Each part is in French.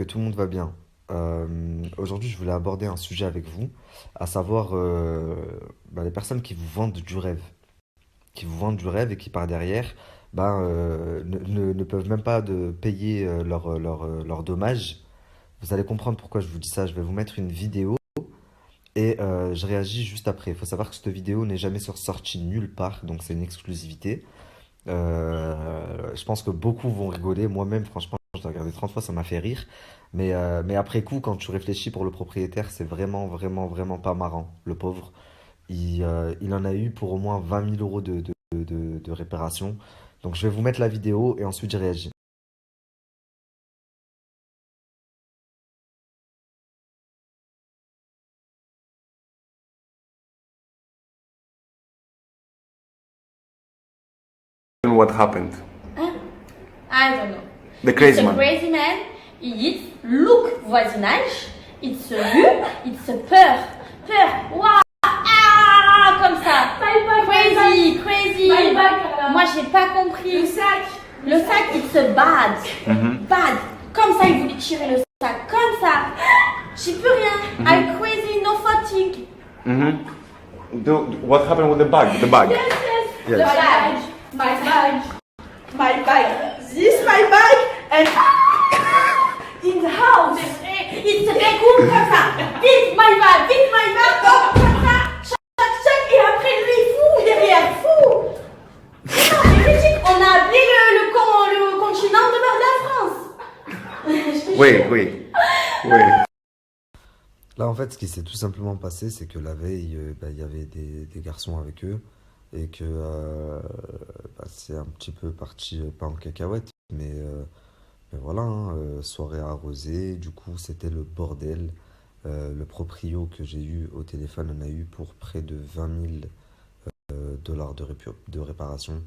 Que tout le monde va bien. Aujourd'hui, je voulais aborder un sujet avec vous, à savoir les personnes qui vous vendent du rêve, qui vous vendent du rêve et qui par derrière ne peuvent même pas payer leurs dommages. Vous allez comprendre pourquoi je vous dis ça. Je vais vous mettre une vidéo et je réagis juste après. Il faut savoir que cette vidéo n'est jamais sortie nulle part, donc c'est une exclusivité. Je pense que beaucoup vont rigoler. Moi-même, franchement, je l'ai regardé 30 fois, ça m'a fait rire. Mais après coup, quand tu réfléchis pour le propriétaire, c'est vraiment, vraiment, vraiment pas marrant. Le pauvre, il en a eu pour au moins 20 000 euros de réparation. Donc je vais vous mettre la vidéo et ensuite je réagis. What happened? Hein? I don't know. The It's crazy a man. crazy man. It's look voisinage. It's a vue. It's a peur. Peur. Waouh. Ah, comme ça. Crazy, crazy. Moi, j'ai pas compris. Le sac, it's a bad. Bad. Comme ça, il voulait tirer le sac. Comme ça. J'y peux rien. I'm crazy, no fatigue. What happened with the bag? The bag. The bag. My bag. This my bag and in the house. It's a bégoum comme ça. Vite, my bag, hop, comme ça. Chac, et après lui, fou, derrière, fou. C'est critique, on a appelé le continent de la France. Oui. Là, en fait, ce qui s'est tout simplement passé, c'est que la veille, il y avait des garçons avec eux et que c'est un petit peu parti, pas en cacahuète, mais voilà, hein, soirée arrosée, du coup, c'était le bordel. Le proprio que j'ai eu au téléphone en a eu pour près de 20 000 dollars de réparation.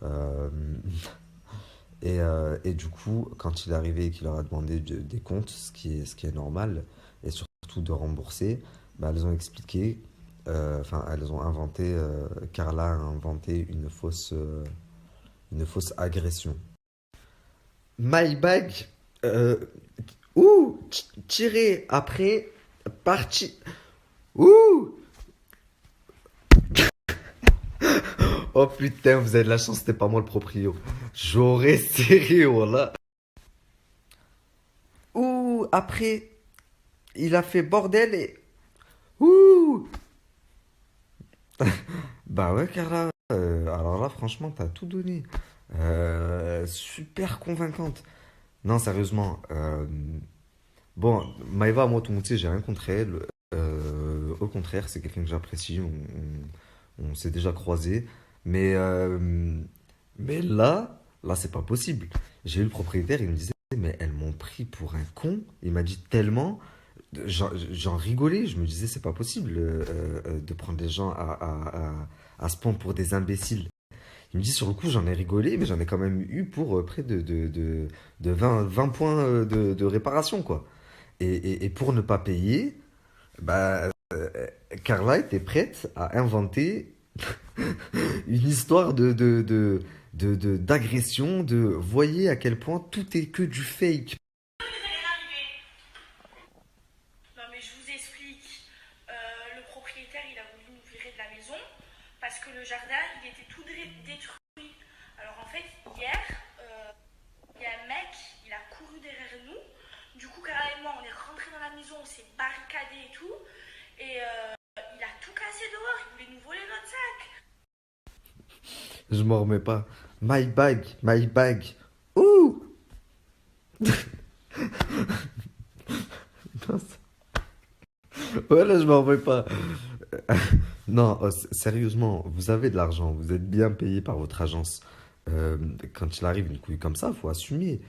Euh, et du coup, quand il est arrivé et qu'il leur a demandé des comptes, ce qui est normal, et surtout de rembourser, elles ont expliqué, elles ont inventé, Carla a inventé une fausse agression. My bag, euh, tiré après, parti, ouh, oh putain, vous avez de la chance, c'était pas moi le proprio. J'aurais serré, voilà. Ouh, après, il a fait bordel et... Ouh. Bah ouais, Carla. Alors là, franchement, t'as tout donné. Super convaincante. Non, sérieusement. Bon, Maëva, moi, tout le monde sait, j'ai rien contre elle. Au contraire, c'est quelqu'un que j'apprécie. On s'est déjà croisés. Mais, euh, mais là, c'est pas possible. J'ai eu le propriétaire, il me disait, mais elles m'ont pris pour un con. Il m'a dit tellement. J'en rigolais, je me disais, c'est pas possible de prendre les gens à se prendre pour des imbéciles. Il me dit, sur le coup, j'en ai rigolé, mais j'en ai quand même eu pour près de 20 points de réparation, quoi. Et pour ne pas payer, bah, euh, Carla était prête à inventer une histoire d'agression, voyez à quel point tout est que du fake. Non mais je vous explique. Le propriétaire il a voulu nous virer de la maison parce que le jardin il était tout détruit. Alors en fait hier il y a un mec il a couru derrière nous. Du coup carrément on est rentré dans la maison, on s'est barricadé et tout. Et il a tout cassé dehors, il voulait nous voler notre sac. Je m'en remets pas. My bag. Ouh! Non, ouais, là, je m'en remets pas. Non, sérieusement, vous avez de l'argent, vous êtes bien payé par votre agence. Euh, Quand il arrive une couille comme ça, faut assumer.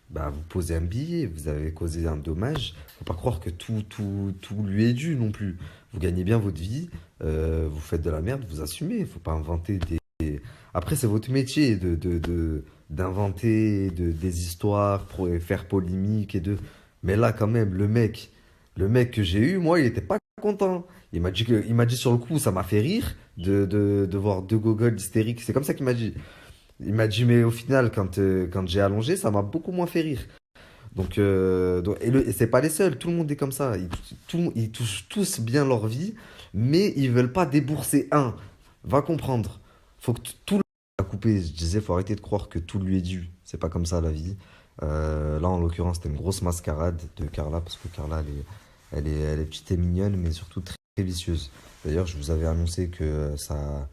Bah, vous posez un billet, vous avez causé un dommage. Faut pas croire que tout lui est dû non plus. Vous gagnez bien votre vie, vous faites de la merde, vous assumez. Faut pas inventer des... Après, c'est votre métier d'inventer des histoires pour faire polémique Mais là, quand même, le mec que j'ai eu, moi, il était pas content. Il m'a dit sur le coup, ça m'a fait rire de voir deux gogoles hystériques. C'est comme ça qu'il m'a dit. Il m'a dit, mais au final, quand j'ai allongé, ça m'a beaucoup moins fait rire. Et c'est pas les seuls, tout le monde est comme ça. Ils touchent tous bien leur vie, mais ils veulent pas débourser un. Va comprendre. Faut que tout le a coupé. Je disais, faut arrêter de croire que tout lui est dû. C'est pas comme ça la vie. Là, en l'occurrence, c'était une grosse mascarade de Carla, parce que Carla, elle est petite et mignonne, mais surtout très, très vicieuse. D'ailleurs, je vous avais annoncé que sa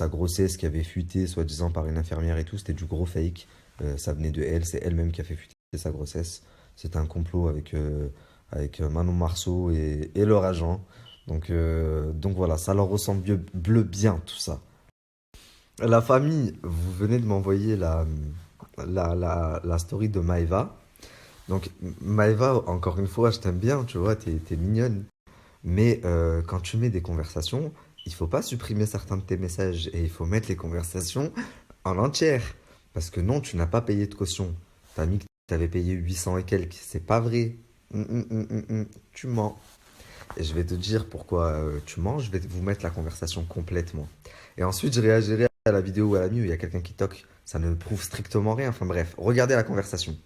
grossesse qui avait fuité, soi-disant par une infirmière et tout, c'était du gros fake. Ça venait de elle, c'est elle-même qui a fait fuiter sa grossesse. C'était un complot avec Manon Marceau et leur agent. Donc voilà, ça leur ressemble bleu bien tout ça. La famille, vous venez de m'envoyer la story de Maeva. Donc Maeva, encore une fois, je t'aime bien, tu vois, t'es mignonne. Mais quand tu mets des conversations, il faut pas supprimer certains de tes messages et il faut mettre les conversations en entière. Parce que non, tu n'as pas payé de caution. T'as mis que tu avais payé 800 et quelques. C'est pas vrai. Tu mens. Et je vais te dire pourquoi tu mens. Je vais vous mettre la conversation complètement. Et ensuite, je réagirai à la vidéo ou à la mieux. Il y a quelqu'un qui toque. Ça ne prouve strictement rien. Enfin bref, regardez la conversation.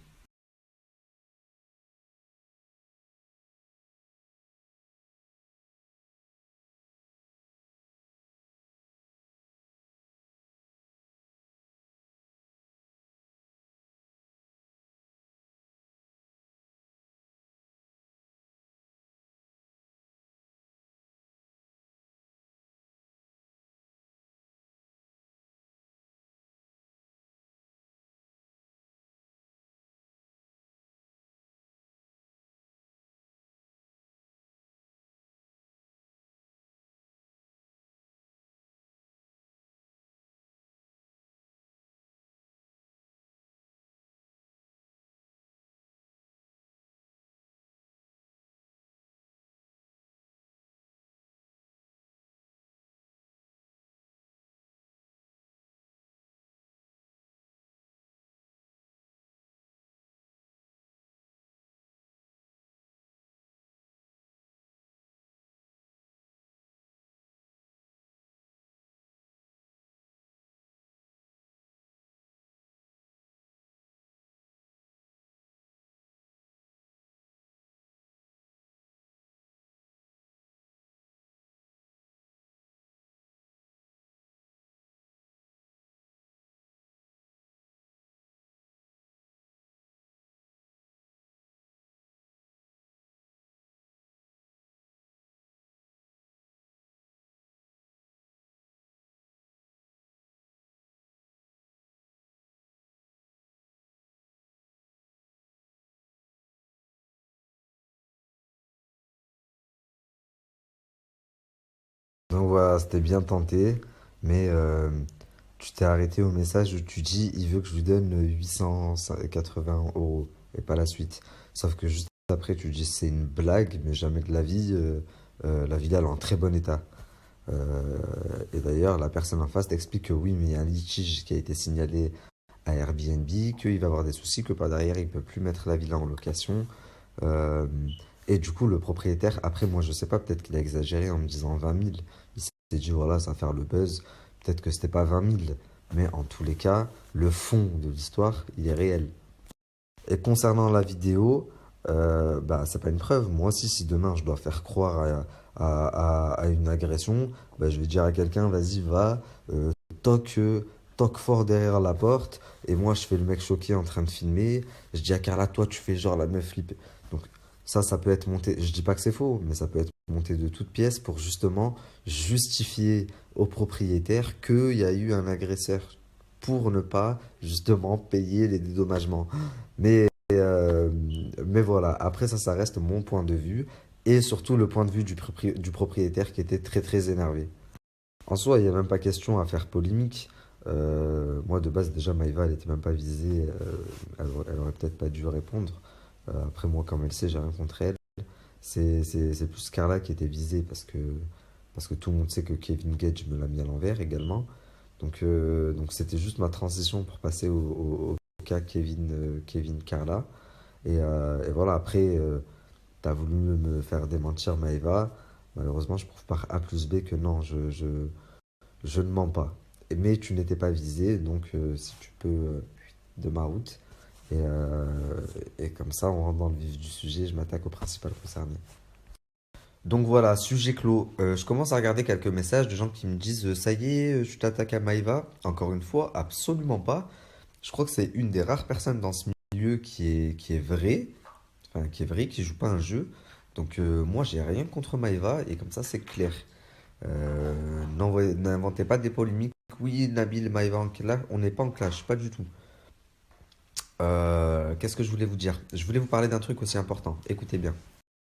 Donc voilà, c'était bien tenté. Mais tu t'es arrêté au message où tu dis il veut que je lui donne 880 € et pas la suite. Sauf que juste après, tu dis c'est une blague, mais jamais de la vie. La villa elle est en très bon état. Et d'ailleurs, la personne en face t'explique que oui, mais il y a un litige qui a été signalé à Airbnb, qu'il va avoir des soucis, que par derrière, il peut plus mettre la villa en location. Euh, et du coup, le propriétaire, après, moi, je sais pas, peut-être qu'il a exagéré en me disant 20 000. Il s'est dit, voilà, ça va faire le buzz. Peut-être que c'était pas 20 000. Mais en tous les cas, le fond de l'histoire, il est réel. Et concernant la vidéo, bah, c'est pas une preuve. Moi aussi, si demain je dois faire croire à une agression, bah, je vais dire à quelqu'un, vas-y, va, toque, toque fort derrière la porte. Et moi, je fais le mec choqué en train de filmer. Je dis à Carla, toi, tu fais genre la meuf flippée. Donc, ça peut être monté. Je dis pas que c'est faux, mais ça peut être monté de toutes pièces pour justement justifier au propriétaire qu'il y a eu un agresseur pour ne pas justement payer les dédommagements. Mais, euh, mais voilà, après ça reste mon point de vue et surtout le point de vue du propriétaire qui était très très énervé. En soi, il n'y a même pas question à faire polémique. Moi, de base, déjà, Maïva, elle n'était même pas visée. Elle aurait peut-être pas dû répondre. Après, moi, comme elle sait, j'ai rien contre elle. C'est plus Carla qui était visée parce que tout le monde sait que Kevin Gage me l'a mis à l'envers également. Donc c'était juste ma transition pour passer au cas Kevin Carla. Et voilà, après, t'as voulu me faire démentir Maëva. Malheureusement, je prouve par A plus B que non, je ne mens pas. Mais tu n'étais pas visé, donc si tu peux de ma route. Et comme ça, on rentre dans le vif du sujet, je m'attaque au principal concerné. Donc voilà, sujet clos. Je commence à regarder quelques messages de gens qui me disent ça y est, tu t'attaques à Maïva. Encore une fois, absolument pas. Je crois que c'est une des rares personnes dans ce milieu qui est vraie, enfin qui est vraie, qui joue pas un jeu. Donc moi, j'ai rien contre Maïva et comme ça, c'est clair. N'inventez pas des polémiques. Oui, Nabil, Maïva en clash, on n'est pas en clash, pas du tout. Qu'est-ce que je voulais vous dire? Je voulais vous parler d'un truc aussi important. Écoutez bien.